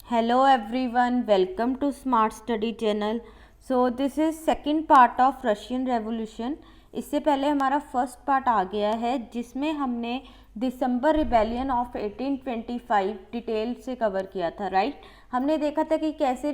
Hello everyone, welcome to Smart Study Channel. So this is second part of Russian Revolution. इससे पहले हमारा first part आ गया है जिसमें हमने दिसंबर रिबेलियन ऑफ 1825 डिटेल से कवर किया था, राइट। हमने देखा था कि कैसे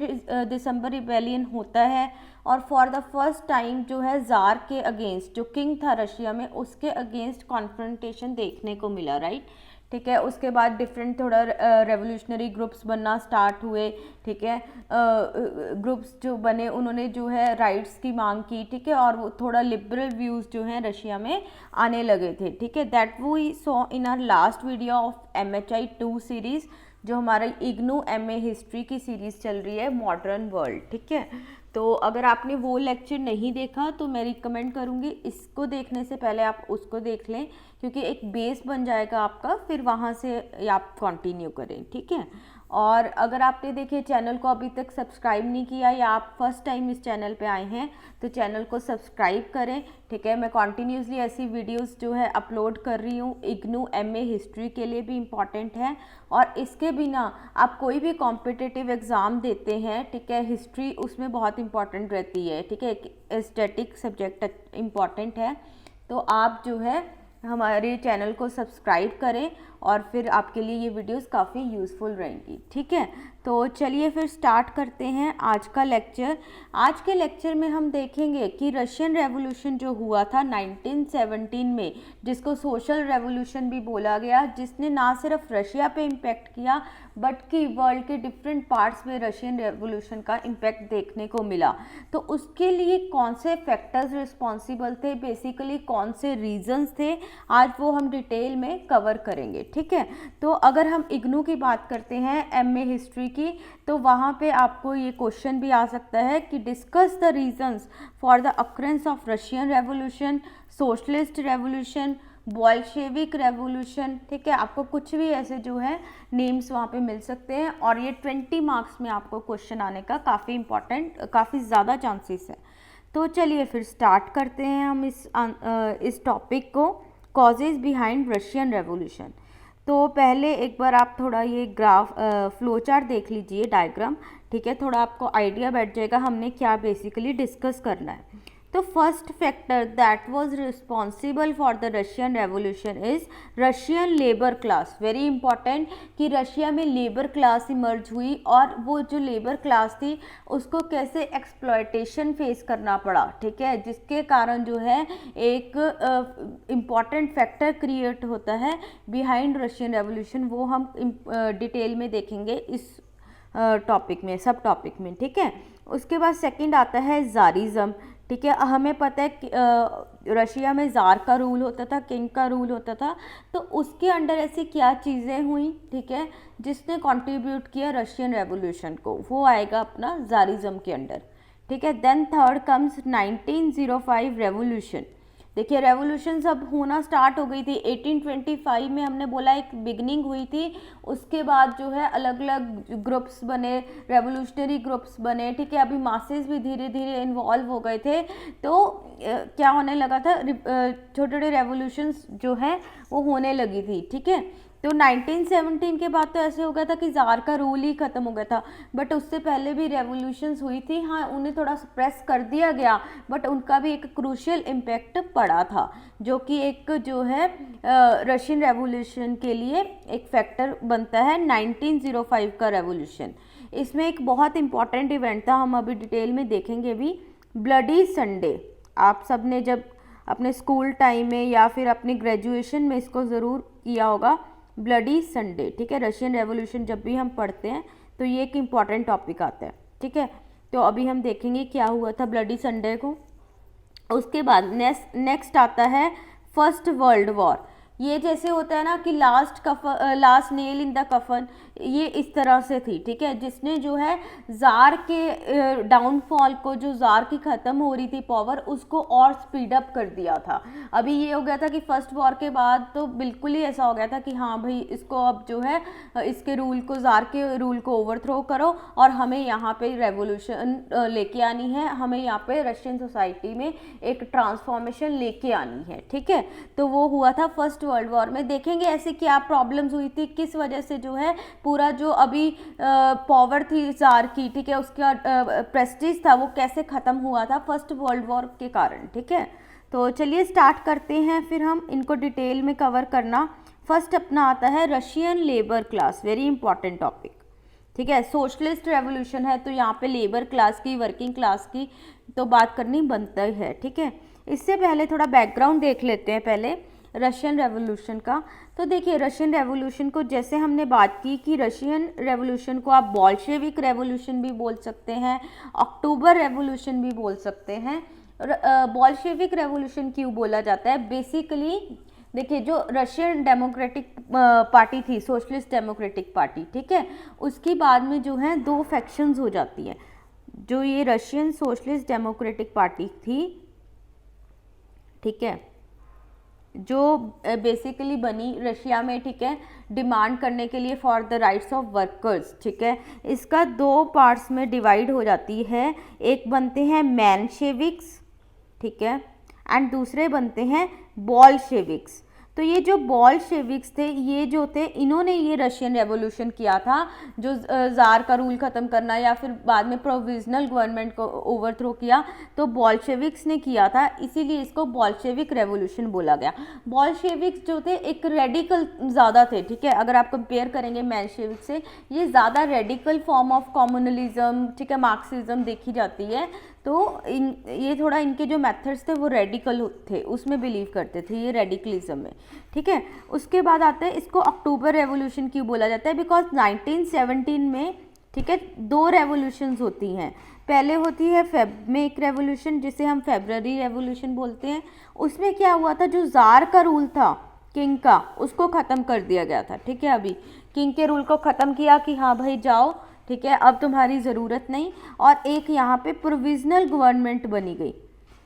दिसंबर रिबेलियन होता है और फॉर द फर्स्ट टाइम जो है ज़ार के अगेंस्ट, जो किंग था रशिया में, उसके अगेंस्ट कॉन्फ्रंटेशन देखने को मिला, राइट। ठीक है, उसके बाद डिफरेंट थोड़ा रेवोल्यूशनरी ग्रुप्स बनना स्टार्ट हुए। ठीक है, ग्रुप्स जो बने उन्होंने जो है राइट्स की मांग की। ठीक है, और वो थोड़ा लिबरल व्यूज़ जो हैं रशिया में आने लगे थे। ठीक है, that we saw in our last video of MHI 2 series, जो हमारा इग्नू MA हिस्ट्री की सीरीज़ चल रही है मॉडर्न वर्ल्ड। ठीक है, तो अगर आपने वो लेक्चर नहीं देखा तो मैं रिकमेंड करूँगी इसको देखने से पहले आप उसको देख लें, क्योंकि एक बेस बन जाएगा आपका, फिर वहाँ से आप कंटिन्यू करें। ठीक है, और अगर आपने देखिए चैनल को अभी तक सब्सक्राइब नहीं किया या आप फर्स्ट टाइम इस चैनल पे आए हैं तो चैनल को सब्सक्राइब करें। ठीक है, मैं कॉन्टीन्यूसली ऐसी वीडियोस जो है अपलोड कर रही हूँ। इग्नू MA हिस्ट्री के लिए भी इम्पॉर्टेंट है, और इसके बिना आप कोई भी कॉम्पिटिटिव एग्ज़ाम देते हैं, ठीक है, हिस्ट्री उसमें बहुत इंपॉर्टेंट रहती है। ठीक है, स्टैटिक सब्जेक्ट इम्पॉर्टेंट है, तो आप जो है हमारे चैनल को सब्सक्राइब करें और फिर आपके लिए ये वीडियोस काफ़ी यूज़फुल रहेंगी। ठीक है, तो चलिए फिर स्टार्ट करते हैं आज का लेक्चर। आज के लेक्चर में हम देखेंगे कि रशियन रेवोल्यूशन जो हुआ था 1917 में, जिसको सोशल रेवोल्यूशन भी बोला गया, जिसने ना सिर्फ रशिया पे इम्पेक्ट किया बट कि वर्ल्ड के डिफरेंट पार्ट्स में रशियन रेवोल्यूशन का इम्पैक्ट देखने को मिला। तो उसके लिए कौन से फैक्टर्स रिस्पॉन्सिबल थे, बेसिकली कौन से रीजंस थे, आज वो हम डिटेल में कवर करेंगे। ठीक है, तो अगर हम इग्नू की बात करते हैं MA हिस्ट्री की, तो वहाँ पे आपको ये क्वेश्चन भी आ सकता है कि discuss the reasons for the occurrence of Russian revolution, socialist revolution, Bolshevik revolution. ठीक है, आपको कुछ भी ऐसे जो है नेम्स वहाँ पे मिल सकते हैं, और ये 20 मार्क्स में आपको क्वेश्चन आने का काफ़ी ज़्यादा चांसेस है। तो चलिए फिर स्टार्ट करते हैं हम इस टॉपिक को, कॉजेज़ बिहाइंड रशियन रेवोल्यूशन। तो पहले एक बार आप थोड़ा ये ग्राफ फ्लो चार्ट देख लीजिए, डायग्राम। ठीक है, थोड़ा आपको आइडिया बैठ जाएगा हमने क्या बेसिकली डिस्कस करना है। तो first factor that was responsible for the Russian revolution is Russian labour class. Very important कि रशिया में लेबर क्लास इमर्ज हुई, और वो जो लेबर क्लास थी उसको कैसे एक्सप्लॉयटेशन फेस करना पड़ा। ठीक है, जिसके कारण जो है एक इम्पॉर्टेंट फैक्टर क्रिएट होता है बिहाइंड रशियन रेवोल्यूशन, वो हम डिटेल में देखेंगे इस टॉपिक में, सब टॉपिक में। ठीक है, उसके बाद सेकंड आता है ज़ारिज़म। ठीक है, हमें पता है कि रशिया में ज़ार का रूल होता था, किंग का रूल होता था, तो उसके अंडर ऐसी क्या चीज़ें हुई, ठीक है, जिसने कंट्रीब्यूट किया रशियन रेवोल्यूशन को, वो आएगा अपना ज़ारिज़म के अंडर। ठीक है, देन थर्ड कम्स 1905 रेवोल्यूशन। देखिए रेवोल्यूशन सब होना स्टार्ट हो गई थी 1825 में, हमने बोला एक बिगनिंग हुई थी। उसके बाद जो है अलग अलग ग्रुप्स बने, रेवोल्यूशनरी ग्रुप्स बने। ठीक है, अभी मासेस भी धीरे धीरे इन्वॉल्व हो गए थे, तो क्या होने लगा था, छोटे छोटे रेवोल्यूशंस जो है वो होने लगी थी। ठीक है, तो 1917 के बाद तो ऐसे हो गया था कि ज़ार का रूल ही ख़त्म हो गया था, बट उससे पहले भी रेवोल्यूशंस हुई थी। हाँ, उन्हें थोड़ा सप्रेस कर दिया गया, बट उनका भी एक क्रूशियल इम्पैक्ट पड़ा था, जो कि एक जो है रशियन रेवोल्यूशन के लिए एक फैक्टर बनता है 1905 का रेवोल्यूशन। इसमें एक बहुत इंपॉर्टेंट इवेंट था, हम अभी डिटेल में देखेंगे भी, ब्लडी संडे। आप सब ने जब अपने स्कूल टाइम में या फिर अपने ग्रेजुएशन में इसको ज़रूर किया होगा, ब्लडी संडे। ठीक है, रशियन रेवोल्यूशन जब भी हम पढ़ते हैं तो ये एक इम्पॉर्टेंट टॉपिक आता है। ठीक है, तो अभी हम देखेंगे क्या हुआ था ब्लडी संडे को। उसके बाद नेक्स्ट आता है फर्स्ट वर्ल्ड वॉर। ये जैसे होता है ना कि लास्ट नेल इन द कफन, ये इस तरह से थी। ठीक है, जिसने जो है ज़ार के डाउनफॉल को, जो ज़ार की ख़त्म हो रही थी पावर, उसको और स्पीड अप कर दिया था। अभी ये हो गया था कि फर्स्ट वॉर के बाद तो बिल्कुल ही ऐसा हो गया था कि हाँ भाई, इसको अब जो है इसके रूल को, ज़ार के रूल को ओवरथ्रो करो और हमें यहाँ पे रेवोल्यूशन लेके आनी है, हमें यहाँ पे रशियन सोसाइटी में एक ट्रांसफॉर्मेशन लेके आनी है। ठीक है, तो वो हुआ था फर्स्ट वर्ल्ड वॉर में। देखेंगे ऐसे क्या प्रॉब्लम्स हुई थी, किस वजह से जो है पूरा जो अभी पावर थी जार की, ठीक है, उसका प्रेस्टीज था वो कैसे ख़त्म हुआ था फर्स्ट वर्ल्ड वॉर के कारण, ठीक है। तो चलिए स्टार्ट करते हैं, फिर हम इनको डिटेल में कवर करना। फर्स्ट अपना आता है Russian labour class, very important topic, ठीक है। सोशलिस्ट रेवोल्यूशन है तो यहाँ पे लेबर क्लास की, वर्किंग क्लास की तो बात करनी बनता ही है, ठीक है। इससे पहले थोड़ा बैकग्राउंड देख लेते हैं पहले रशियन रेवोल्यूशन का। तो देखिए रशियन रेवोल्यूशन को जैसे हमने बात की कि रशियन रेवोल्यूशन को आप बॉल्शेविक रेवोल्यूशन भी बोल सकते हैं, अक्टूबर रेवोल्यूशन भी बोल सकते हैं। बॉल्शेविक रेवोल्यूशन क्यों बोला जाता है, बेसिकली देखिए जो रशियन डेमोक्रेटिक पार्टी थी, सोशलिस्ट डेमोक्रेटिक पार्टी, ठीक है, उसके बाद में जो है दो फैक्शंस हो जाती हैं। जो ये रशियन सोशलिस्ट डेमोक्रेटिक पार्टी थी, ठीक है, जो बेसिकली बनी रशिया में, ठीक है, डिमांड करने के लिए for the rights of workers, ठीक है, इसका दो पार्ट्स में डिवाइड हो जाती है। एक बनते हैं मेनशेविक्स, ठीक है, एंड दूसरे बनते हैं बॉल्शेविक्स। तो ये जो बॉल्शेविक्स थे, ये जो थे, इन्होंने ये रशियन रेवोल्यूशन किया था, जो ज़ार का रूल ख़त्म करना या फिर बाद में प्रोविजनल गवर्नमेंट को ओवरथ्रो किया, तो बॉल्शेविक्स ने किया था, इसीलिए इसको बॉल्शेविक रेवोल्यूशन बोला गया। बॉल्शेविक्स जो थे एक रेडिकल ज़्यादा थे, ठीक है, अगर आप कंपेयर करेंगे मेंशेविक से, ये ज़्यादा रेडिकल फॉर्म ऑफ कम्युनलिज्म, ठीक है, मार्क्सिज्म देखी जाती है। तो ये थोड़ा इनके जो मेथड्स थे वो रेडिकल थे, उसमें बिलीव करते थे, ये रेडिकलिज्म में, ठीक है। उसके बाद आता है, इसको अक्टूबर रेवोल्यूशन क्यों बोला जाता है, बिकॉज 1917 में, ठीक है, दो रेवोल्यूशंस होती हैं। पहले होती है फेब में एक रेवोल्यूशन जिसे हम फेब्रुअरी रेवोल्यूशन बोलते हैं। उसमें क्या हुआ था, जो ज़ार का रूल था किंग का, उसको ख़त्म कर दिया गया था, ठीक है। अभी किंग के रूल को ख़त्म किया कि हाँ भाई जाओ, ठीक है, अब तुम्हारी ज़रूरत नहीं, और एक यहाँ पे प्रोविज़नल गवर्नमेंट बनी गई।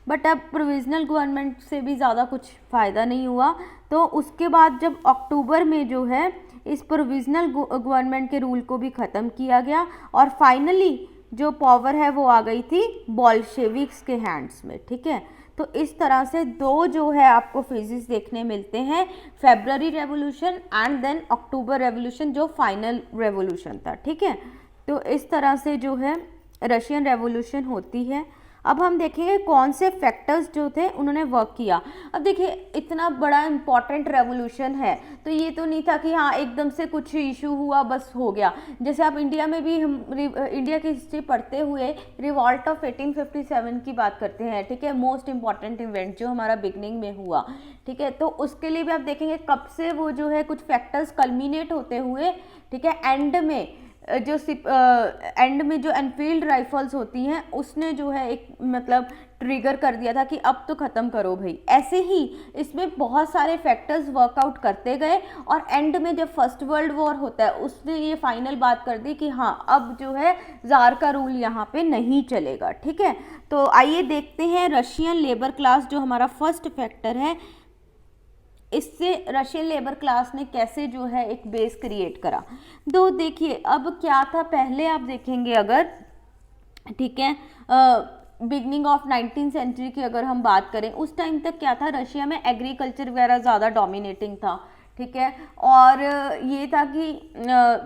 बट अब प्रोविज़नल गवर्नमेंट से भी ज़्यादा कुछ फ़ायदा नहीं हुआ। तो उसके बाद जब अक्टूबर में जो है इस प्रोविज़नल गवर्नमेंट के रूल को भी ख़त्म किया गया, और फाइनली जो पावर है वो आ गई थी बॉल्शेविक्स के हैंड्स में, ठीक है। तो इस तरह से दो जो है आपको फेजेस देखने मिलते हैं, February revolution and then October revolution जो फाइनल रेवोल्यूशन था, ठीक है। तो इस तरह से जो है रशियन रेवोल्यूशन होती है। अब हम देखेंगे कौन से फैक्टर्स जो थे उन्होंने वर्क किया। अब देखिए इतना बड़ा इम्पॉर्टेंट रेवोल्यूशन है, तो ये तो नहीं था कि हाँ एकदम से कुछ इशू हुआ बस हो गया। जैसे आप इंडिया में भी, हम इंडिया की हिस्ट्री पढ़ते हुए रिवॉल्ट ऑफ 1857 की बात करते हैं, ठीक है, मोस्ट इम्पॉर्टेंट इवेंट जो हमारा बिगनिंग में हुआ, ठीक है। तो उसके लिए भी आप देखेंगे कब से वो जो है कुछ फैक्टर्स कल्मिनेट होते हुए, ठीक है, एंड में जो एनफील्ड राइफल्स होती हैं उसने जो है एक मतलब ट्रिगर कर दिया था कि अब तो ख़त्म करो भाई। ऐसे ही इसमें बहुत सारे फैक्टर्स वर्कआउट करते गए, और एंड में जब फर्स्ट वर्ल्ड वॉर होता है उसने ये फाइनल बात कर दी कि हाँ अब जो है ज़ार का रूल यहाँ पे नहीं चलेगा, ठीक है। तो आइए देखते हैं रशियन लेबर क्लास जो हमारा फर्स्ट फैक्टर है, इससे रशियन लेबर क्लास ने कैसे जो है एक बेस क्रिएट करा। तो देखिए अब क्या था, पहले आप देखेंगे अगर, ठीक है, बिगनिंग ऑफ 19th सेंचुरी की अगर हम बात करें, उस टाइम तक क्या था, रशिया में एग्रीकल्चर वगैरह ज़्यादा डोमिनेटिंग था, ठीक है, और ये था कि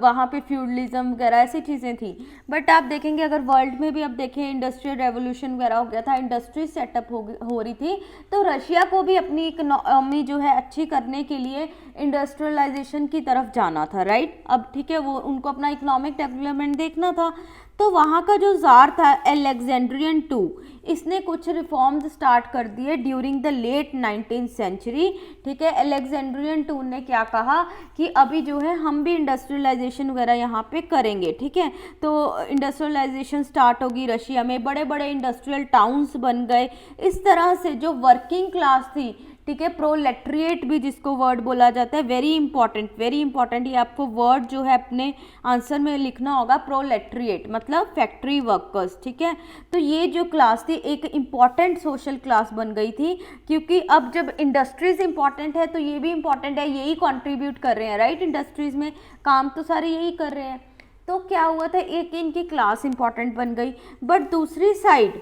वहाँ पे फ्यूडलिज्म वगैरह ऐसी चीज़ें थी। बट आप देखेंगे अगर वर्ल्ड में भी आप देखें इंडस्ट्रियल रेवोल्यूशन वगैरह हो गया था, इंडस्ट्री सेटअप हो रही थी, तो रशिया को भी अपनी इकोनॉमी जो है अच्छी करने के लिए इंडस्ट्रियलाइजेशन की तरफ जाना था, राइट। अब ठीक है, वो उनको अपना इकोनॉमिक डेवलपमेंट देखना था। तो वहाँ का जो ज़ार था अलेक्जेंड्रियन II, इसने कुछ रिफॉर्म्स स्टार्ट कर दिए during the late 19th century, ठीक है। अलेक्जेंड्रियन II ने क्या कहा कि अभी जो है हम भी इंडस्ट्रियलाइजेशन वगैरह यहाँ पे करेंगे, ठीक है। तो इंडस्ट्रियलाइजेशन स्टार्ट होगी रशिया में, बड़े बड़े इंडस्ट्रियल टाउन्स बन गए। इस तरह से जो वर्किंग क्लास थी, ठीक है, प्रोलेट्रिएट भी जिसको वर्ड बोला जाता है, वेरी इंपॉर्टेंट, ये आपको वर्ड जो है अपने आंसर में लिखना होगा, प्रोलेट्रिएट मतलब फैक्ट्री वर्कर्स, ठीक है। तो ये जो क्लास थी एक इम्पॉर्टेंट सोशल क्लास बन गई थी, क्योंकि अब जब इंडस्ट्रीज इंपॉर्टेंट है तो ये भी इंपॉर्टेंट है, यही कॉन्ट्रीब्यूट कर रहे हैं, राइट। इंडस्ट्रीज में काम तो सारे यही कर रहे हैं। तो क्या हुआ था, एक इनकी क्लास इंपॉर्टेंट बन गई, बट दूसरी साइड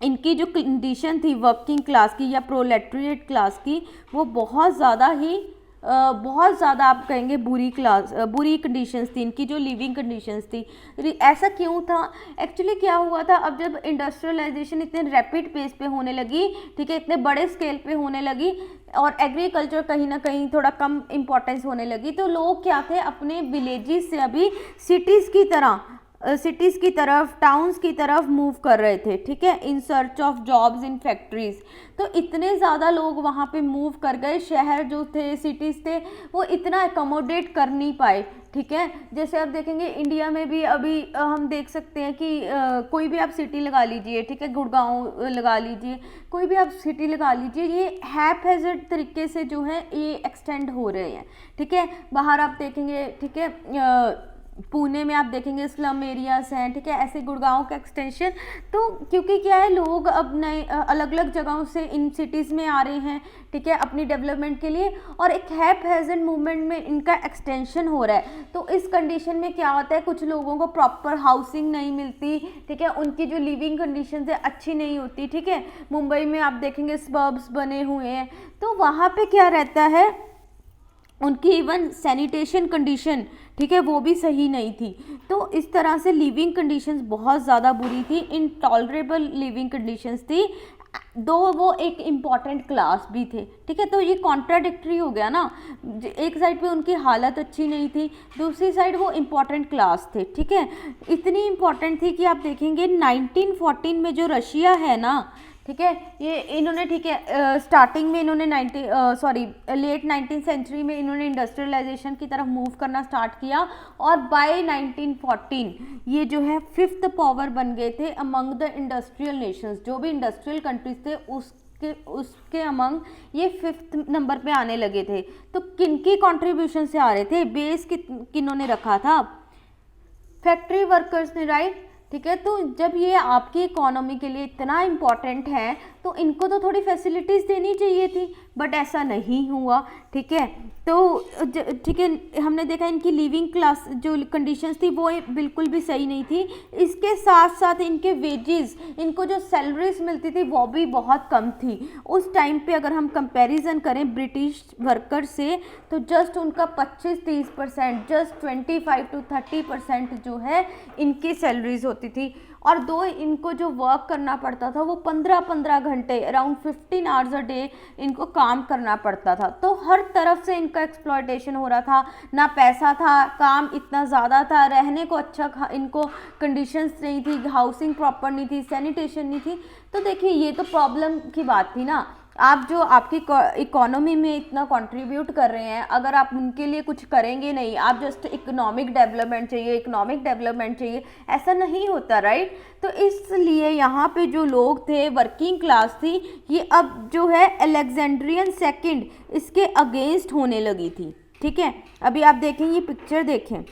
इनकी जो कंडीशन थी वर्किंग क्लास की या प्रोलेटरिएट क्लास की, वो बहुत ज़्यादा ही बहुत ज़्यादा आप कहेंगे बुरी कंडीशंस थी, इनकी जो लिविंग कंडीशंस थी। ऐसा क्यों था? एक्चुअली क्या हुआ था, अब जब इंडस्ट्रियलाइजेशन इतने रैपिड पेस पे होने लगी, ठीक है, इतने बड़े स्केल पे होने लगी और एग्रीकल्चर कहीं ना कहीं थोड़ा कम इम्पोर्टेंस होने लगी, तो लोग क्या थे, अपने विलेजेस से अभी सिटीज़ की तरफ, टाउन्स की तरफ मूव कर रहे थे, ठीक है, in search of jobs in factories. तो इतने ज़्यादा लोग वहाँ पे मूव कर गए, शहर जो थे, सिटीज़ थे, वो इतना अकोमोडेट कर नहीं पाए, ठीक है। जैसे आप देखेंगे इंडिया में भी अभी हम देख सकते हैं कि कोई भी आप सिटी लगा लीजिए, ठीक है, गुड़गांव लगा लीजिए, कोई भी आप सिटी लगा लीजिए, ये हैप-हैज़र्ड तरीके से जो है ये एक्सटेंड हो रहे हैं, ठीक है। बाहर आप देखेंगे, ठीक है, पुणे में आप देखेंगे स्लम एरियाज हैं, ठीक है, ऐसे गुड़गांव का एक्सटेंशन। तो क्योंकि क्या है, लोग अब नए अलग अलग जगहों से इन सिटीज़ में आ रहे हैं, ठीक है, अपनी डेवलपमेंट के लिए, और एक हैप-हैज़र्ड मूवमेंट में इनका एक्सटेंशन हो रहा है। तो इस कंडीशन में क्या होता है, कुछ लोगों को प्रॉपर हाउसिंग नहीं मिलती, ठीक है, उनकी जो लिविंग कंडीशन है अच्छी नहीं होती, ठीक है। मुंबई में आप देखेंगे सबर्ब्स बने हुए हैं, तो वहाँ पे क्या रहता है, उनकी इवन सैनिटेशन कंडीशन, ठीक है, वो भी सही नहीं थी। तो इस तरह से लिविंग कंडीशंस बहुत ज़्यादा बुरी थी, इनटॉलरेबल लिविंग कंडीशंस थी, दो वो एक इम्पॉर्टेंट क्लास भी थे, ठीक है। तो ये कॉन्ट्राडिक्टरी हो गया ना, एक साइड पे उनकी हालत अच्छी नहीं थी, दूसरी साइड वो इम्पॉर्टेंट क्लास थे, ठीक है। इतनी इम्पॉर्टेंट थी कि आप देखेंगे 1914 में जो रशिया है ना, ठीक है, ये इन्होंने, ठीक है, स्टार्टिंग में इन्होंने लेट 19th सेंचुरी में इन्होंने इंडस्ट्रियलाइजेशन की तरफ मूव करना स्टार्ट किया, और बाय 1914 ये जो है 5th पावर बन गए थे अमंग द इंडस्ट्रियल नेशंस। जो भी इंडस्ट्रियल कंट्रीज थे उसके अमंग ये 5th नंबर पे आने लगे थे। तो किनकी कॉन्ट्रीब्यूशन से आ रहे थे, बेस किन्होंने रखा था, फैक्ट्री वर्कर्स ने, राइट, ठीक है। तो जब ये आपकी इकोनॉमी के लिए इतना इम्पॉर्टेंट है, तो इनको तो थोड़ी फैसिलिटीज़ देनी चाहिए थी, बट ऐसा नहीं हुआ, ठीक है। तो ठीक है, हमने देखा इनकी लिविंग क्लास जो कंडीशंस थी वो बिल्कुल भी सही नहीं थी। इसके साथ साथ इनके वेजेस, इनको जो सैलरीज मिलती थी वो भी बहुत कम थी उस टाइम पे। अगर हम कंपैरिजन करें ब्रिटिश वर्कर से, तो जस्ट उनका 25-30%, जस्ट 25 to 30% जो है इनकी सैलरीज होती थी, और दो इनको जो वर्क करना पड़ता था वो 15-15 घंटे, अराउंड 15 आवर्स अ डे इनको काम करना पड़ता था। तो हर तरफ से इनका एक्सप्लॉयटेशन हो रहा था, ना पैसा था, काम इतना ज़्यादा था, रहने को अच्छा इनको कंडीशंस नहीं थी, हाउसिंग प्रॉपर नहीं थी, सैनिटेशन नहीं थी। तो देखिए ये तो प्रॉब्लम की बात थी ना। आप जो आपकी इकोनॉमी में इतना कंट्रीब्यूट कर रहे हैं, अगर आप उनके लिए कुछ करेंगे नहीं, आप जस्ट इकोनॉमिक डेवलपमेंट चाहिए, ऐसा नहीं होता, राइट। तो इसलिए यहाँ पे जो लोग थे, वर्किंग क्लास थी, ये अब जो है अलेक्जेंड्रियन सेकंड इसके अगेंस्ट होने लगी थी, ठीक है। अभी आप देखें, ये पिक्चर देखें,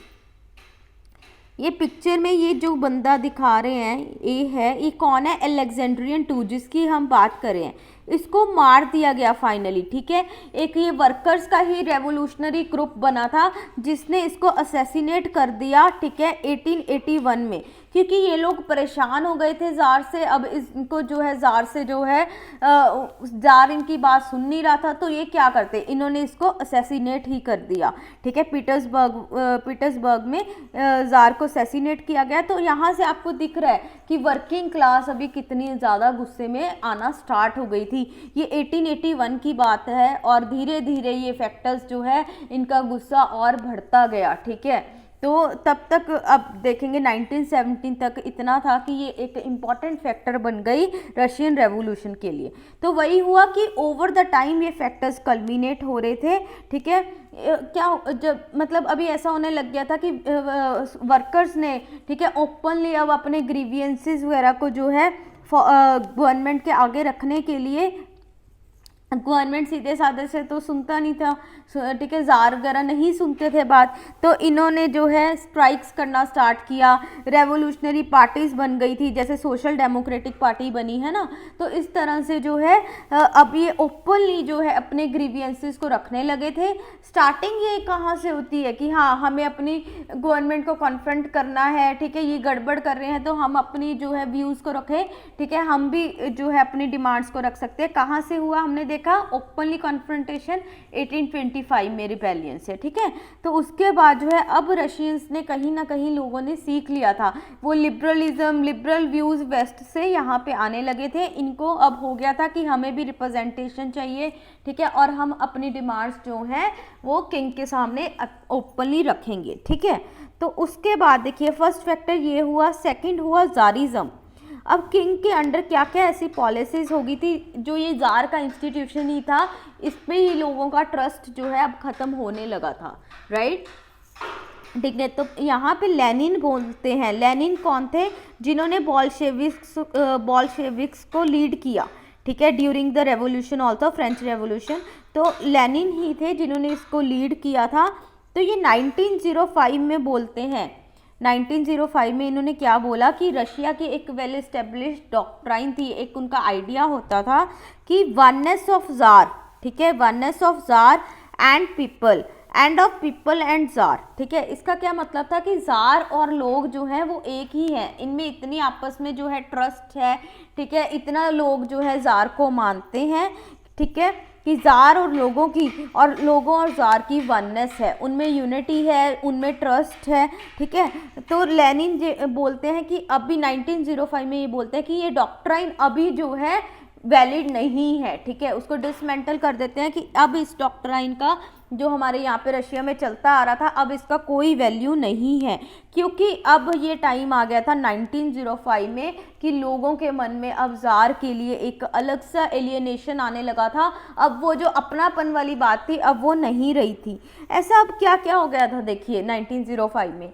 ये पिक्चर में ये जो बंदा दिखा रहे हैं ये कौन है, अलेक्जेंड्रियन 2 जिसकी हम बात कर रहे हैं, इसको मार दिया गया फाइनली, ठीक है। एक ये वर्कर्स का ही रेवोल्यूशनरी ग्रुप बना था जिसने इसको असैसिनेट कर दिया, ठीक है, 1881 में, क्योंकि ये लोग परेशान हो गए थे ज़ार से। अब इनको जो है ज़ार से जो है ज़ार इनकी बात सुन नहीं रहा था, तो ये क्या करते, इन्होंने इसको असैसिनेट ही कर दिया, ठीक है। पीटर्सबर्ग में ज़ार को असैसिनेट किया गया। तो यहाँ से आपको दिख रहा है कि वर्किंग क्लास अभी कितनी ज़्यादा गुस्से में आना स्टार्ट हो गई थी। ये 1881 की बात है, और धीरे धीरे ये फैक्टर्स जो है इनका गुस्सा और बढ़ता गया, ठीक है। तो तब तक अब देखेंगे 1917 तक इतना था कि ये एक इम्पॉर्टेंट फैक्टर बन गई रशियन रेवोल्यूशन के लिए। तो वही हुआ कि ओवर द टाइम ये फैक्टर्स कल्मिनेट हो रहे थे, ठीक है। क्या जब मतलब अभी ऐसा होने लग गया था कि वर्कर्स ने, ठीक है, ओपनली अब अपने ग्रीवियंसेस वगैरह को जो है गवर्नमेंट के आगे रखने के लिए गवर्नमेंट सीधे साधे से तो सुनता नहीं था, ठीक है, जार वगैरह नहीं सुनते थे बात, तो इन्होंने जो है स्ट्राइक्स करना स्टार्ट किया, रेवोल्यूशनरी पार्टीज बन गई थी, जैसे सोशल डेमोक्रेटिक पार्टी बनी है ना, तो इस तरह से जो है अब ये ओपनली जो है अपने ग्रीवियंसेस को रखने लगे थे। स्टार्टिंग ये कहाँ से होती है कि हाँ हमें अपनी गवर्नमेंट को कॉन्फ्रंट करना है, ठीक है, ये गड़बड़ कर रहे हैं तो हम अपनी जो है व्यूज़ को रखें, ठीक है, हम भी जो है अपनी डिमांड्स को रख सकते हैं। कहाँ से हुआ हमने देखा, ओपनली कॉन्फ्रंटेशन 1825 में रिबेलियन से, ठीक है। तो उसके बाद जो है अब रशियंस ने कहीं ना कहीं लोगों ने सीख लिया था, वो लिबरलिज्म, लिबरल व्यूज वेस्ट से यहाँ पे आने लगे थे, इनको अब हो गया था कि हमें भी रिप्रेजेंटेशन चाहिए, ठीक है, और हम अपनी डिमांड्स जो हैं वो किंग के सामने ओपनली रखेंगे, ठीक है। तो उसके बाद देखिए फर्स्ट फैक्टर ये हुआ, सेकंड हुआ जारिज्म। अब किंग के अंडर क्या क्या ऐसी पॉलिसीज होगी थी, जो ये जार का इंस्टीट्यूशन ही था इस पे ही लोगों का ट्रस्ट जो है अब ख़त्म होने लगा था, राइट, ठीक है। तो यहाँ पे लेनिन बोलते हैं, लेनिन कौन थे, जिन्होंने बॉल्शेविक्स को लीड किया, ठीक है, during the revolution also French revolution, तो लेनिन ही थे जिन्होंने इसको लीड किया था। तो ये 1905 में बोलते हैं, 1905 में इन्होंने क्या बोला कि रशिया की एक वेल एस्टेब्लिश्ड डॉक्ट्राइन थी, एक उनका आइडिया होता था कि वननेस ऑफ जार, ठीक है, oneness of jar and people, end of people and jar, ठीक है। इसका क्या मतलब था कि जार और लोग जो हैं वो एक ही हैं, इनमें इतनी आपस में जो है ट्रस्ट है, ठीक है, इतना लोग जो है जार को मानते हैं, ठीक है, कि जार और लोगों और जार की वननेस है, उनमें यूनिटी है, उनमें ट्रस्ट है, ठीक है। तो लेनिन बोलते हैं कि अभी 1905 में ये बोलते हैं कि ये डॉक्ट्राइन अभी जो है वैलिड नहीं है, ठीक है, उसको डिसमेंटल कर देते हैं कि अब इस डॉक्ट्राइन का जो हमारे यहाँ पे रशिया में चलता आ रहा था अब इसका कोई वैल्यू नहीं है, क्योंकि अब ये टाइम आ गया था 1905 में कि लोगों के मन में अब जार के लिए एक अलग सा एलियनेशन आने लगा था, अब वो जो अपनापन वाली बात थी अब वो नहीं रही थी। ऐसा अब क्या क्या हो गया था देखिए 1905 में,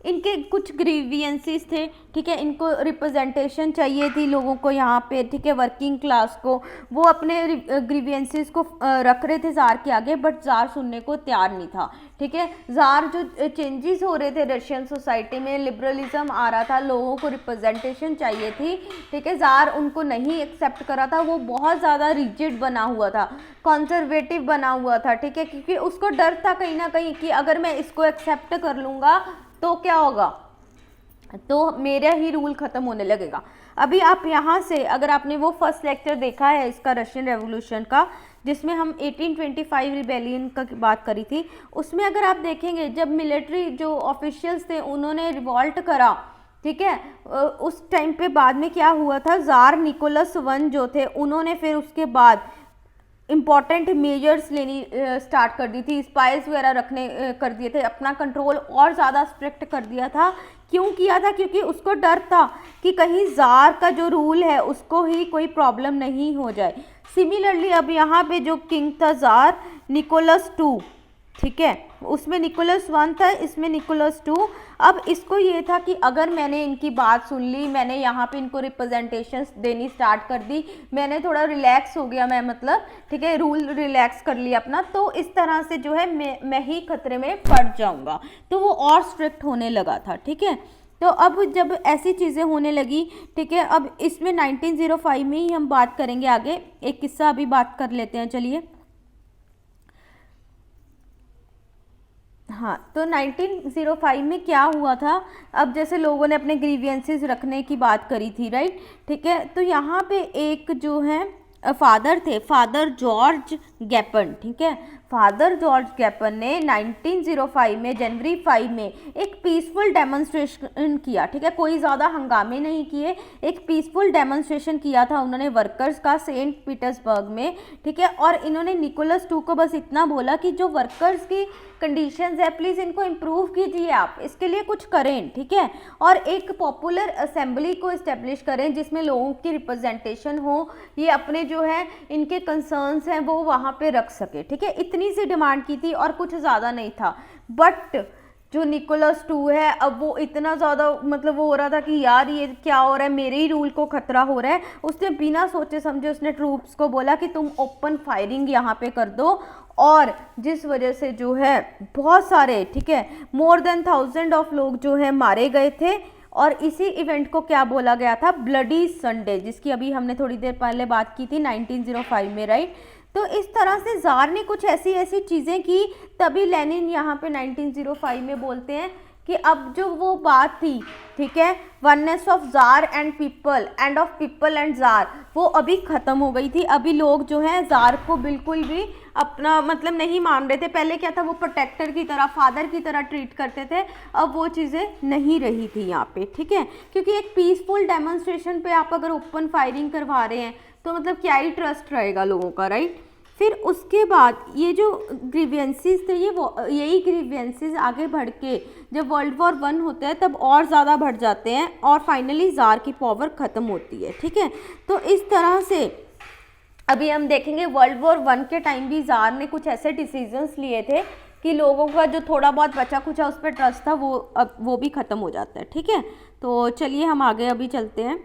इनके कुछ ग्रीवियंसेस थे, ठीक है, इनको रिप्रेजेंटेशन चाहिए थी लोगों को यहाँ पे, ठीक है, वर्किंग क्लास को, वो अपने ग्रीवियंसेस को रख रहे थे जार के आगे, बट जार सुनने को तैयार नहीं था, ठीक है। जार जो चेंजेस हो रहे थे रशियन सोसाइटी में, लिबरलिज्म आ रहा था, लोगों को रिप्रेजेंटेशन चाहिए थी, ठीक है, जार उनको नहीं एक्सेप्ट करा था, वो बहुत ज़्यादा रिजिड बना हुआ था, कंजर्वेटिव बना हुआ था, ठीक है, क्योंकि उसको डर था कहीं ना कहीं कि अगर मैं इसको एक्सेप्ट कर लूँगा तो क्या होगा, तो मेरा ही रूल ख़त्म होने लगेगा। अभी आप यहाँ से अगर आपने वो फर्स्ट लेक्चर देखा है इसका रशियन रेवोल्यूशन का, जिसमें हम 1825 रिबेलियन का बात करी थी, उसमें अगर आप देखेंगे जब मिलिट्री जो ऑफिशियल्स थे उन्होंने रिवॉल्ट करा, ठीक है, उस टाइम पे बाद में क्या हुआ था, जार निकोलस वन जो थे उन्होंने फिर उसके बाद इम्पॉर्टेंट मेजर्स लेनी स्टार्ट कर दी थी, स्पाइस वगैरह रखने कर दिए थे, अपना कंट्रोल और ज़्यादा स्ट्रिक्ट कर दिया था। क्यों किया था, क्योंकि उसको डर था कि कहीं जार का जो रूल है उसको ही कोई प्रॉब्लम नहीं हो जाए। सिमिलरली अब यहाँ पे जो किंग था जार निकोलस टू, ठीक है, उसमें निकोलस वन था, इसमें निकोलस टू। अब इसको ये था कि अगर मैंने इनकी बात सुन ली, मैंने यहाँ पे इनको रिप्रेजेंटेशंस देनी स्टार्ट कर दी, मैंने थोड़ा रिलैक्स हो गया, मैं मतलब ठीक है रूल रिलैक्स कर लिया अपना, तो इस तरह से जो है मैं ही खतरे में पड़ जाऊँगा, तो वो और स्ट्रिक्ट होने लगा था, ठीक है। तो अब जब ऐसी चीज़ें होने लगी, ठीक है, अब इसमें 1905 में ही हम बात करेंगे आगे, एक किस्सा अभी बात कर लेते हैं, चलिए। हाँ, तो 1905 में क्या हुआ था, अब जैसे लोगों ने अपने ग्रीवियंसेस रखने की बात करी थी, राइट, ठीक है, तो यहाँ पे एक जो है फादर थे, फादर जॉर्ज गैपन, ठीक है, फादर जॉर्ज गैपन ने 1905 में जनवरी 5 में एक पीसफुल डेमोन्स्ट्रेशन किया, ठीक है, कोई ज़्यादा हंगामे नहीं किए, एक पीसफुल डेमोन्स्ट्रेशन किया था उन्होंने वर्कर्स का सेंट पीटर्सबर्ग में, ठीक है, और इन्होंने निकोलस टू को बस इतना बोला कि जो वर्कर्स की कंडीशंस है प्लीज़ इनको इम्प्रूव कीजिए, आप इसके लिए कुछ करें, ठीक है, और एक पॉपुलर असेंबली को इस्टेब्लिश करें जिसमें लोगों की रिप्रेजेंटेशन हो, ये अपने जो है इनके कंसर्न्स हैं वो वहाँ पे रख सके, ठीक है, इतनी सी डिमांड की थी और कुछ ज़्यादा नहीं था। बट जो निकोलस टू है, अब वो इतना ज़्यादा मतलब वो हो रहा था कि यार ये क्या हो रहा है, मेरे ही रूल को खतरा हो रहा है। उसने बिना सोचे समझे उसने ट्रूप्स को बोला कि तुम ओपन फायरिंग यहाँ पे कर दो, और जिस वजह से जो है बहुत सारे, ठीक है, मोर देन 1000 ऑफ लोग जो है मारे गए थे। और इसी इवेंट को क्या बोला गया था, ब्लडी संडे, जिसकी अभी हमने थोड़ी देर पहले बात की थी 1905 में, राइट। तो इस तरह से जार ने कुछ ऐसी ऐसी चीज़ें की, तभी लेनिन यहाँ पे 1905 में बोलते हैं कि अब जो वो बात थी, ठीक है, oneness of jar and people end of people and jar, वो अभी ख़त्म हो गई थी। अभी लोग जो हैं जार को बिल्कुल भी अपना मतलब नहीं मान रहे थे। पहले क्या था, वो प्रोटेक्टर की तरह, फादर की तरह ट्रीट करते थे, अब वो चीज़ें नहीं रही थी यहाँ पे, ठीक है। क्योंकि एक पीसफुल डेमोन्स्ट्रेशन पे आप अगर ओपन फायरिंग करवा रहे हैं तो मतलब क्या ही ट्रस्ट रहेगा लोगों का, राइट। फिर उसके बाद ये जो ग्रीवेंसेस थे, यही ग्रीवेंसेस आगे बढ़ के जब वर्ल्ड वॉर 1 होता है तब और ज़्यादा बढ़ जाते हैं और फाइनली ज़ार की पावर ख़त्म होती है, ठीक है। तो इस तरह से अभी हम देखेंगे वर्ल्ड वॉर 1 के टाइम भी ज़ार ने कुछ ऐसे डिसीजंस लिए थे कि लोगों का जो थोड़ा बहुत बचा कुचा उस पर ट्रस्ट था वो भी ख़त्म हो जाता है, ठीक है। तो चलिए हम आगे अभी चलते हैं,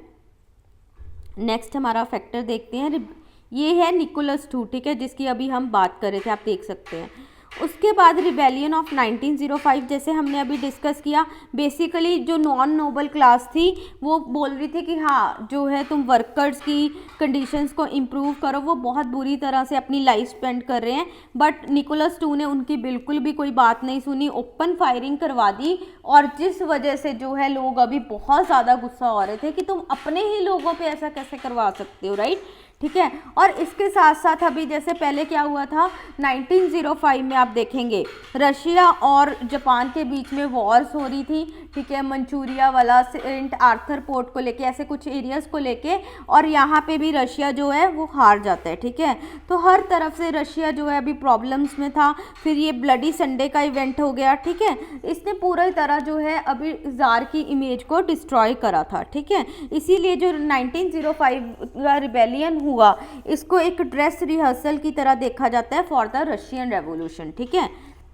नेक्स्ट हमारा फैक्टर देखते हैं। ये है निकोलस टू, ठीक है, जिसकी अभी हम बात कर रहे थे, आप देख सकते हैं। उसके बाद रिबेलियन ऑफ 1905, जैसे हमने अभी डिस्कस किया, बेसिकली जो नॉन नोबल क्लास थी वो बोल रही थी कि हाँ जो है तुम वर्कर्स की कंडीशंस को इम्प्रूव करो, वो बहुत बुरी तरह से अपनी लाइफ स्पेंड कर रहे हैं। बट निकोलस टू ने उनकी बिल्कुल भी कोई बात नहीं सुनी, ओपन फायरिंग करवा दी, और जिस वजह से जो है लोग अभी बहुत ज़्यादा गुस्सा हो रहे थे कि तुम अपने ही लोगों पर ऐसा कैसे करवा सकते हो, राइट, ठीक है। और इसके साथ साथ अभी जैसे पहले क्या हुआ था 1905 में, आप देखेंगे रशिया और जापान के बीच में वॉर्स हो रही थी, ठीक है, मंचूरिया वाला, सेंट आर्थर पोर्ट को लेके, ऐसे कुछ एरियाज को लेके, और यहाँ पे भी रशिया जो है वो हार जाता है, ठीक है। तो हर तरफ से रशिया जो है अभी प्रॉब्लम्स में था। फिर ये ब्लडी संडे का इवेंट हो गया, ठीक है, इसने पूरी तरह जो है अभी ज़ार की इमेज को डिस्ट्रॉय करा था, ठीक है। इसीलिए जो 1905 का रिबेलियन हुआ, इसको एक ड्रेस रिहर्सल की तरह देखा जाता है फॉर द रशियन रेवोल्यूशन, ठीक है।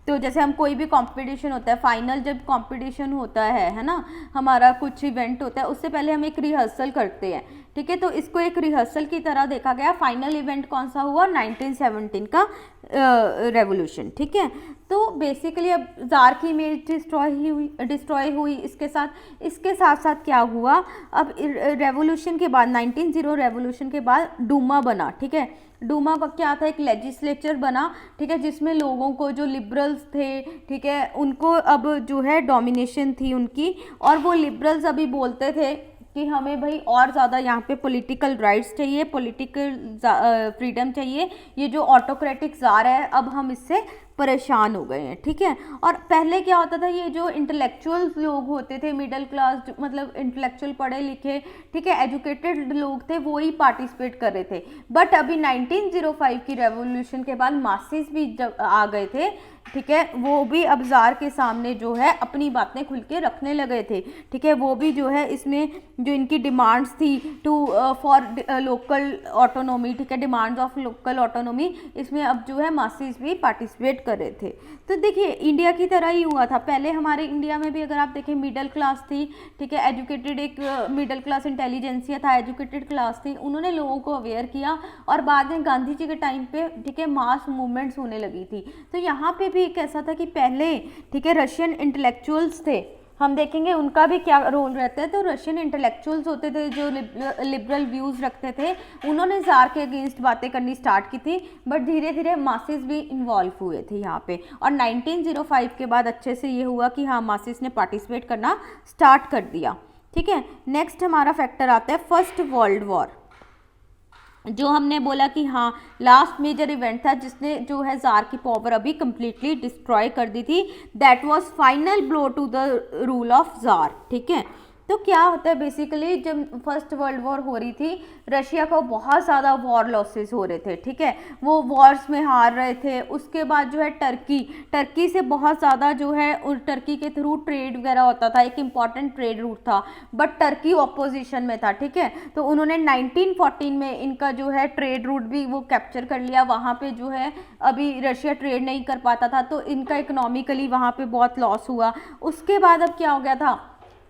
तो जैसे हम कोई भी कंपटीशन होता है, फाइनल जब कंपटीशन होता है ना, हमारा कुछ इवेंट होता है, उससे पहले हम एक रिहर्सल करते हैं, ठीक है। तो इसको एक रिहर्सल की तरह देखा गया। फाइनल इवेंट कौन सा हुआ, 1917 का रेवोल्यूशन, ठीक है। तो बेसिकली अब ज़ार की इमेज डिस्ट्रॉय हुई। इसके साथ साथ क्या हुआ, अब रेवोल्यूशन के बाद 1900 रेवोल्यूशन के बाद डूमा बना, ठीक है। डूमा का क्या था, एक लेजिस्लेचर बना, ठीक है, जिसमें लोगों को जो लिबरल्स थे, ठीक है, उनको अब जो है डोमिनेशन थी उनकी, और वो लिबरल्स अभी बोलते थे कि हमें भाई और ज़्यादा यहाँ पे पॉलिटिकल राइट्स चाहिए, पॉलिटिकल फ्रीडम चाहिए। ये जो ऑटोक्रेटिक ज़ार है अब हम इससे परेशान हो गए हैं, ठीक है। और पहले क्या होता था, ये जो इंटेलेक्चुअल लोग होते थे, मिडिल क्लास मतलब इंटेलेक्चुअल पढ़े लिखे, ठीक है, एजुकेटेड लोग थे, वो ही पार्टिसिपेट कर रहे थे। बट अभी 1905 की रेवोल्यूशन के बाद मासेस भी जब आ गए थे, ठीक है, वो भी अब ज़ार के सामने जो है अपनी बातें खुल के रखने लगे थे, ठीक है। वो भी जो है इसमें जो इनकी डिमांड्स थी फॉर लोकल ऑटोनॉमी, ठीक है, डिमांड्स ऑफ लोकल ऑटोनॉमी, इसमें अब जो है मासेस भी पार्टिसिपेट कर रहे थे। तो देखिए इंडिया की तरह ही हुआ था पहले, हमारे इंडिया में भी अगर आप देखें मिडिल क्लास थी, ठीक है, एजुकेटेड, एक मिडिल क्लास इंटेलिजेंसिया था, एजुकेटेड क्लास थी, उन्होंने लोगों को अवेयर किया, और बाद में गांधी जी के टाइम पे, ठीक है, मास मूवमेंट्स होने लगी थी। तो यहाँ पे भी एक ऐसा था कि पहले, ठीक है, रशियन इंटेलेक्चुअल्स थे, हम देखेंगे उनका भी क्या रोल रहता है। तो रशियन इंटेलेक्चुअल्स होते थे जो लिबरल व्यूज़ रखते थे, उन्होंने ज़ार के अगेंस्ट बातें करनी स्टार्ट की थी, बट धीरे धीरे मासेस भी इन्वॉल्व हुए थे यहाँ पे। और 1905 के बाद अच्छे से ये हुआ कि हाँ मासेस ने पार्टिसिपेट करना स्टार्ट कर दिया, ठीक है। नेक्स्ट हमारा फैक्टर आता है फर्स्ट वर्ल्ड वॉर, जो हमने बोला कि हाँ लास्ट मेजर इवेंट था जिसने जो है ज़ार की पावर अभी कम्प्लीटली डिस्ट्रॉय कर दी थी। That was final blow to the rule of tsar, ठीक है। तो क्या होता है बेसिकली, जब फर्स्ट वर्ल्ड वॉर हो रही थी रशिया को बहुत ज़्यादा वॉर लॉसेस हो रहे थे, ठीक है, वो वॉर्स में हार रहे थे। उसके बाद जो है टर्की से बहुत ज़्यादा जो है टर्की के थ्रू ट्रेड वगैरह होता था, एक इम्पॉर्टेंट ट्रेड रूट था, बट टर्की ऑपोजिशन में था, ठीक है। तो उन्होंने 1914 में इनका जो है ट्रेड रूट भी वो कैप्चर कर लिया। वहाँ पे जो है अभी रशिया ट्रेड नहीं कर पाता था, तो इनका इकोनॉमिकली वहाँ पे बहुत लॉस हुआ। उसके बाद अब क्या हो गया था,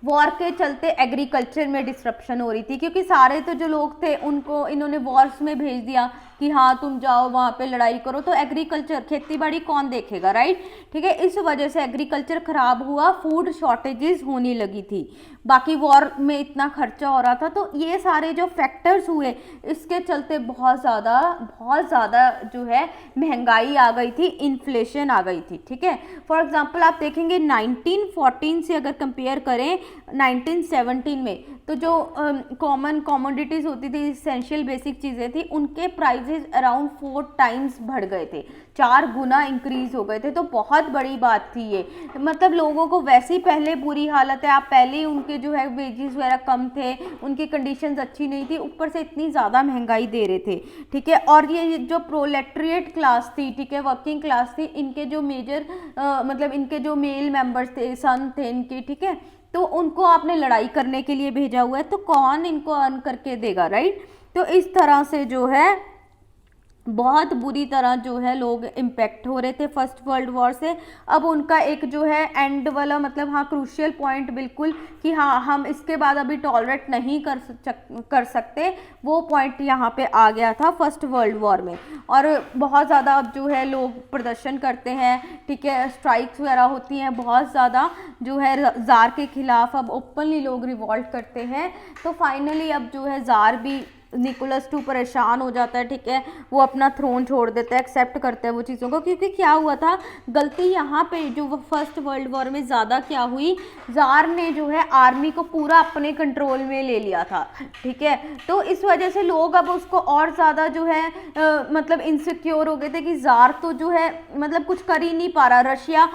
वॉर के चलते एग्रीकल्चर में डिसरप्शन हो रही थी, क्योंकि सारे तो जो लोग थे उनको इन्होंने वॉर्स में भेज दिया कि हाँ तुम जाओ वहाँ पे लड़ाई करो, तो एग्रीकल्चर खेती बाड़ी कौन देखेगा, राइट, ठीक है। इस वजह से एग्रीकल्चर खराब हुआ, फूड शॉर्टेजेस होने लगी थी, बाकी वॉर में इतना खर्चा हो रहा था। तो ये सारे जो फैक्टर्स हुए इसके चलते बहुत ज़्यादा जो है महंगाई आ गई थी, इन्फ्लेशन आ गई थी, ठीक है। फॉर एग्जांपल आप देखेंगे 1914 से अगर कंपेयर करें 1917 में, तो जो कॉमन कॉमोडिटीज़ होती थी, इसेंशियल बेसिक चीज़ें थी, उनके प्राइजेस अराउंड 4 टाइम्स बढ़ गए थे, 4 गुना इंक्रीज हो गए थे। तो बहुत बड़ी बात थी ये, मतलब लोगों को वैसे ही पहले बुरी हालत है, आप पहले ही उनके जो है वेजेस वगैरह कम थे, उनकी कंडीशंस अच्छी नहीं थी, ऊपर से इतनी ज़्यादा महंगाई दे रहे थे, ठीक है। और ये जो प्रोलेटरिएट क्लास थी, ठीक है, वर्किंग क्लास थी, इनके जो मेजर मतलब इनके जो मेल मेंबर्स थे, सन थे इनके, ठीक है, तो उनको आपने लड़ाई करने के लिए भेजा हुआ है, तो कौन इनको अर्न करके देगा, राइट। तो इस तरह से जो है बहुत बुरी तरह जो है लोग इम्पेक्ट हो रहे थे फर्स्ट वर्ल्ड वॉर से। अब उनका एक जो है एंड वाला मतलब हाँ क्रूशियल पॉइंट बिल्कुल कि हाँ हम इसके बाद अभी टॉलरेट नहीं कर सकते, वो पॉइंट यहाँ पे आ गया था फर्स्ट वर्ल्ड वॉर में। और बहुत ज़्यादा अब जो है लोग प्रदर्शन करते हैं, ठीक है, स्ट्राइक्स वगैरह होती हैं बहुत ज़्यादा जो है ज़ार के खिलाफ, अब ओपनली लोग रिवॉल्ट करते हैं। तो फाइनली अब जो है ज़ार भी निकोलस II परेशान हो जाता है, ठीक है, वो अपना थ्रोन छोड़ देता है, एक्सेप्ट करता है वो चीज़ों को, क्योंकि क्या हुआ था गलती यहाँ पे जो फर्स्ट वर्ल्ड वॉर में ज़्यादा क्या हुई, ज़ार ने जो है आर्मी को पूरा अपने कंट्रोल में ले लिया था, ठीक है। तो इस वजह से लोग अब उसको और ज़्यादा जो है मतलब इनसिक्योर हो गए थे कि ज़ार तो जो है मतलब कुछ कर ही नहीं पा रहा, रशिया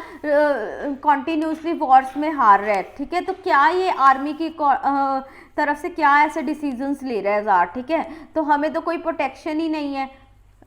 कॉन्टिन्यूसली वॉर्स में हार रहा है, ठीक है। तो क्या ये आर्मी की तरफ से क्या ऐसे डिसीजंस ले रहा है ज़ार, ठीक है। तो हमें तो कोई प्रोटेक्शन ही नहीं है,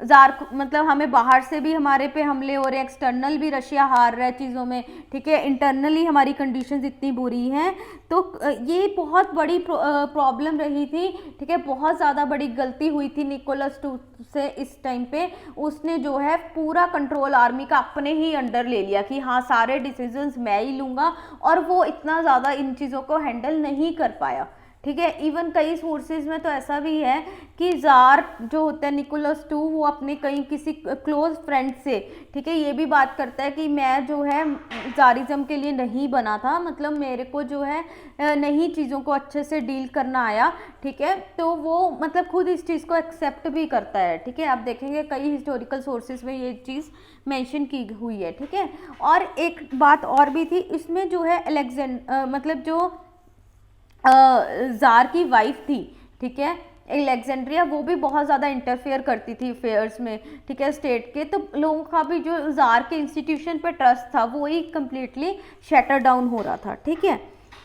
ज़ार मतलब हमें बाहर से भी हमारे पे हमले हो रहे हैं, एक्सटर्नल भी रशिया हार रहा है चीज़ों में, ठीक है, इंटरनली हमारी कंडीशंस इतनी बुरी हैं। तो ये बहुत बड़ी प्रॉब्लम रही थी, ठीक है, बहुत ज़्यादा बड़ी गलती हुई थी निकोलस II से इस टाइम पे। उसने जो है पूरा कंट्रोल आर्मी का अपने ही अंडर ले लिया कि हाँ सारे डिसीजंस मैं ही लूँगा, और वो इतना ज़्यादा इन चीज़ों को हैंडल नहीं कर पाया, ठीक है। इवन कई सोर्सेज में तो ऐसा भी है कि ज़ार जो होता है निकोलस II वो अपने कहीं किसी क्लोज फ्रेंड से, ठीक है, ये भी बात करता है कि मैं जो है ज़ारिज्म के लिए नहीं बना था, मतलब मेरे को जो है नहीं चीज़ों को अच्छे से डील करना आया, ठीक है। तो वो मतलब खुद इस चीज़ को एक्सेप्ट भी करता है, ठीक है। आप देखेंगे कई हिस्टोरिकल सोर्सेज में ये चीज़ मेंशन की हुई है, ठीक है। और एक बात और भी थी इसमें जो है मतलब जो ज़ार की वाइफ थी, ठीक है, एलेक्जेंड्रिया, वो भी बहुत ज़्यादा इंटरफेयर करती थी अफेयर्स में, ठीक है, स्टेट के। तो लोगों का भी जो ज़ार के इंस्टीट्यूशन पे ट्रस्ट था वो ही कम्प्लीटली शटर डाउन हो रहा था, ठीक है।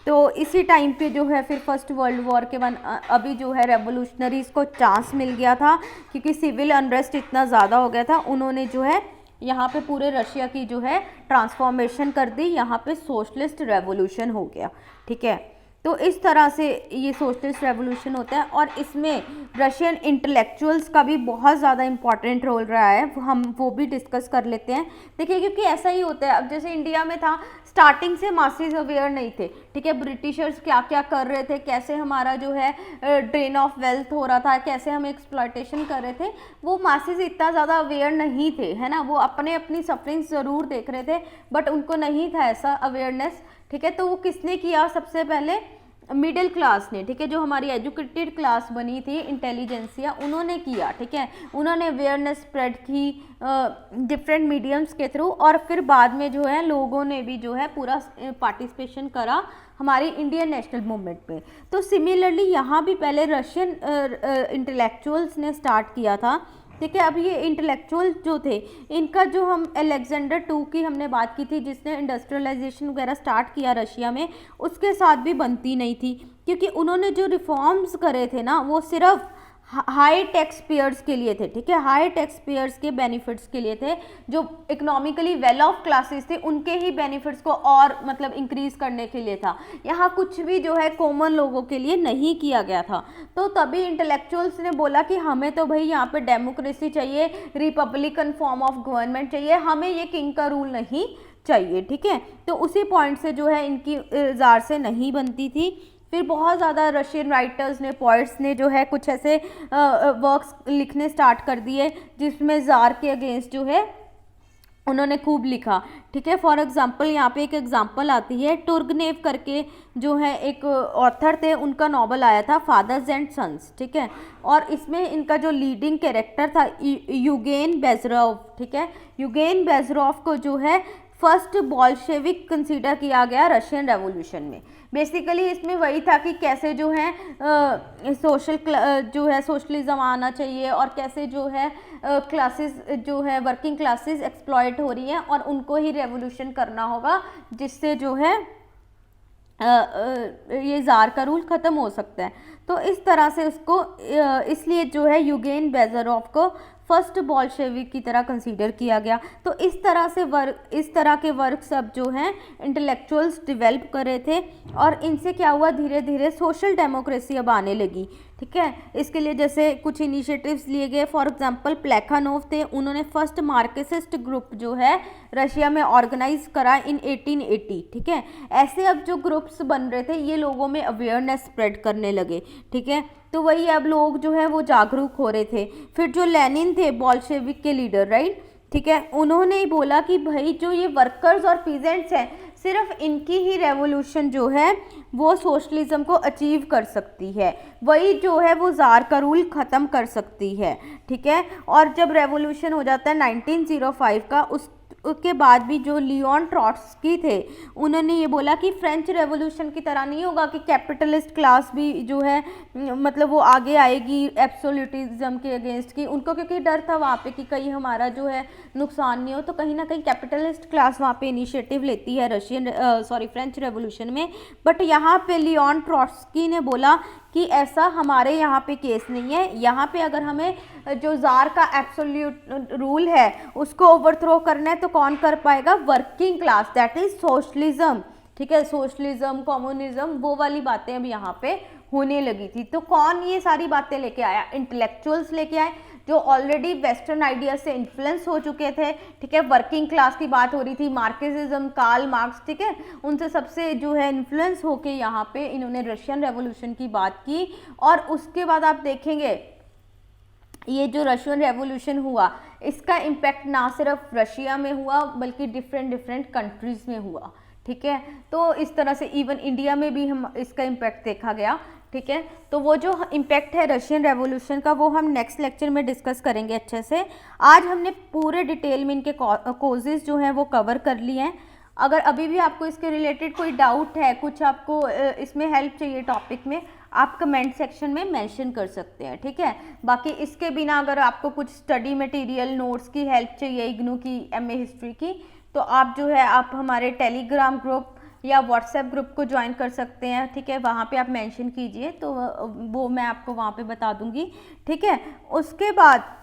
तो इसी टाइम पे जो है फिर फर्स्ट वर्ल्ड वॉर के बाद अभी जो है रेवोल्यूशनरीज़ को चांस मिल गया था, क्योंकि सिविल अनरेस्ट इतना ज़्यादा हो गया था, उन्होंने जो है यहाँ पे पूरे रशिया की जो है ट्रांसफॉर्मेशन कर दी, यहाँ पे सोशलिस्ट रेवोल्यूशन हो गया, ठीक है। तो इस तरह से ये सोशलिस्ट रेवोल्यूशन होता है, और इसमें रशियन इंटेलेक्चुअल्स का भी बहुत ज़्यादा इंपॉर्टेंट रोल रहा है, हम वो भी डिस्कस कर लेते हैं। देखिए क्योंकि ऐसा ही होता है, अब जैसे इंडिया में था स्टार्टिंग से मासेस अवेयर नहीं थे, ठीक है, ब्रिटिशर्स क्या क्या कर रहे थे, कैसे हमारा जो है ड्रेन ऑफ वेल्थ हो रहा था, कैसे हम एक्सप्लॉयटेशन कर रहे थे, वो मासेस इतना ज़्यादा अवेयर नहीं थे, है ना, वो अपनी सफरिंग्स ज़रूर देख रहे थे, बट उनको नहीं था ऐसा अवेयरनेस, ठीक है। तो वो किसने किया, सबसे पहले मिडिल क्लास ने, ठीक है, जो हमारी एजुकेटेड क्लास बनी थी इंटेलिजेंसिया, उन्होंने किया, ठीक है, उन्होंने अवेयरनेस स्प्रेड की डिफरेंट मीडियम्स के थ्रू, और फिर बाद में जो है लोगों ने भी जो है पूरा पार्टिसिपेशन करा हमारी इंडियन नेशनल मूवमेंट में। तो सिमिलरली यहाँ भी पहले रशियन इंटेलेक्चुअल्स ने स्टार्ट किया था ठीक है। अब ये इंटेलेक्चुअल जो थे, इनका जो हम अलेक्जेंडर टू की हमने बात की थी, जिसने इंडस्ट्रियलाइजेशन वगैरह स्टार्ट किया रशिया में, उसके साथ भी बनती नहीं थी, क्योंकि उन्होंने जो रिफॉर्म्स करे थे ना, वो सिर्फ हाई टैक्स पेयर्स के लिए थे। ठीक है, हाई टैक्स पेयर्स के बेनिफिट्स के लिए थे। जो इकोनॉमिकली वेल ऑफ क्लासेस थे, उनके ही बेनिफिट्स को और मतलब इंक्रीज करने के लिए था। यहाँ कुछ भी जो है कॉमन लोगों के लिए नहीं किया गया था। तो तभी इंटेलेक्चुअल्स ने बोला कि हमें तो भाई यहाँ पे डेमोक्रेसी चाहिए, रिपब्लिकन फॉर्म ऑफ गवर्नमेंट चाहिए, हमें ये किंग का रूल नहीं चाहिए। ठीक है, तो उसी पॉइंट से जो है इनकी जार से नहीं बनती थी। फिर बहुत ज़्यादा रशियन राइटर्स ने, पोइट्स ने जो है कुछ ऐसे वर्क्स लिखने स्टार्ट कर दिए जिसमें ज़ार के अगेंस्ट जो है उन्होंने खूब लिखा। ठीक है, फॉर एग्जांपल यहाँ पे एक एग्जांपल आती है, टुर्गनेव करके जो है एक ऑथर थे, उनका नॉवल आया था फादर्स एंड सन्स। ठीक है, और इसमें इनका जो लीडिंग कैरेक्टर था यूगेन बेजरोव। ठीक है, यूगेन बेजरोव को जो है फर्स्ट बॉल्शेविक कंसीडर किया गया रशियन रेवोल्यूशन में। बेसिकली इसमें वही था कि कैसे जो है जो है सोशलिज्म आना चाहिए, और कैसे जो है क्लासेस जो है वर्किंग क्लासेस एक्सप्लॉइट हो रही हैं, और उनको ही रेवोल्यूशन करना होगा, जिससे जो है ये ज़ार का रूल ख़त्म हो सकता है। तो इस तरह से उसको इसलिए जो है यूगेन बेजरोव को फर्स्ट बॉल्शेविक की तरह कंसीडर किया गया। तो इस तरह के वर्क सब जो हैं इंटेलेक्चुअल्स डेवलप कर रहे थे, और इनसे क्या हुआ, धीरे धीरे सोशल डेमोक्रेसी अब आने लगी। ठीक है, इसके लिए जैसे कुछ इनिशिएटिव्स लिए गए। फॉर एग्जांपल प्लेखानोव थे, उन्होंने फर्स्ट मार्क्सिस्ट ग्रुप जो है रशिया में ऑर्गेनाइज करा इन 1880। ठीक है, ऐसे अब जो ग्रुप्स बन रहे थे, ये लोगों में अवेयरनेस स्प्रेड करने लगे। ठीक है, तो वही अब लोग जो है वो जागरूक हो रहे थे। फिर जो लेनिन थे बोल्शेविक के लीडर, राइट, ठीक है, उन्होंने ही बोला कि भाई जो ये वर्कर्स और पीजेंट्स हैं, सिर्फ इनकी ही रेवोल्यूशन जो है वो सोशलिज्म को अचीव कर सकती है, वही जो है वो ज़ार का रूल ख़त्म कर सकती है। ठीक है, और जब रेवोल्यूशन हो जाता है 1905 का, उसके बाद भी जो लियोन ट्रॉट्स्की थे, उन्होंने ये बोला कि फ्रेंच रेवोल्यूशन की तरह नहीं होगा कि कैपिटलिस्ट क्लास भी जो है मतलब वो आगे आएगी एब्सोल्यूटिज्म के अगेंस्ट की। उनको क्योंकि डर था वहाँ पे कि कहीं हमारा जो है नुकसान नहीं हो, तो कहीं ना कहीं कैपिटलिस्ट क्लास वहाँ पे इनिशिएटिव लेती है फ्रेंच रेवोल्यूशन में। बट यहाँ पे लियोन ट्रॉट्स्की ने बोला कि ऐसा हमारे यहाँ पे केस नहीं है। यहाँ पे अगर हमें जो ज़ार का एब्सोल्यूट रूल है उसको ओवरथ्रो करना है, तो कौन कर पाएगा, working class, that is socialism. ठीक है, सोशलिज्म, कम्युनिज्म, वो वाली बातें अब यहाँ पे होने लगी थी। तो कौन ये सारी बातें लेके आया, इंटेलेक्चुअल्स लेके आए, जो ऑलरेडी वेस्टर्न आइडिया से इन्फ्लुएंस हो चुके थे। ठीक है, वर्किंग क्लास की बात हो रही थी, मार्क्सिज्म, कार्ल मार्क्स, ठीक है, उनसे सबसे जो है इन्फ्लुएंस होके यहाँ पे इन्होंने रशियन रेवोल्यूशन की बात की। और उसके बाद आप देखेंगे ये जो रशियन रेवोल्यूशन हुआ, इसका इम्पैक्ट ना सिर्फ रशिया में हुआ बल्कि डिफरेंट कंट्रीज में हुआ। ठीक है, तो इस तरह से इवन इंडिया में भी हम इसका इम्पैक्ट देखा गया। ठीक है, तो वो जो इम्पैक्ट है रशियन रेवोल्यूशन का, वो हम नेक्स्ट लेक्चर में डिस्कस करेंगे अच्छे से। आज हमने पूरे डिटेल में इनके कॉजेज़ जो हैं वो कवर कर लिए हैं। अगर अभी भी आपको इसके रिलेटेड कोई डाउट है, कुछ आपको इसमें हेल्प चाहिए टॉपिक में, आप कमेंट सेक्शन में मेंशन कर सकते हैं। ठीक है, बाकी इसके बिना अगर आपको कुछ स्टडी मटेरियल, नोट्स की हेल्प चाहिए इग्नू की MA हिस्ट्री की, तो आप जो है आप हमारे टेलीग्राम ग्रुप या व्हाट्सएप ग्रुप को ज्वाइन कर सकते हैं। ठीक है, वहाँ पे आप मेंशन कीजिए तो वो मैं आपको वहाँ पे बता दूँगी। ठीक है, उसके बाद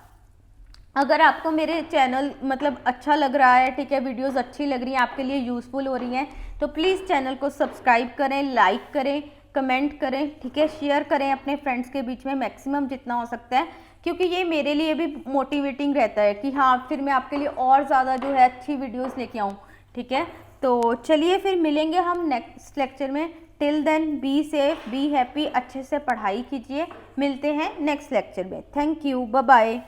अगर आपको मेरे चैनल मतलब अच्छा लग रहा है, ठीक है, वीडियोस अच्छी लग रही हैं, आपके लिए यूज़फुल हो रही हैं, तो प्लीज़ चैनल को सब्सक्राइब करें, लाइक करें, कमेंट करें। ठीक है, शेयर करें अपने फ्रेंड्स के बीच में मैक्सिमम जितना हो सकता है, क्योंकि ये मेरे लिए भी मोटिवेटिंग रहता है कि हाँ फिर मैं आपके लिए और ज़्यादा जो है अच्छी वीडियोस लेके आऊँ। ठीक है, तो चलिए फिर मिलेंगे हम नेक्स्ट लेक्चर में। Till then be safe, be happy, अच्छे से पढ़ाई कीजिए। मिलते हैं नेक्स्ट लेक्चर में। Thank you, bye bye.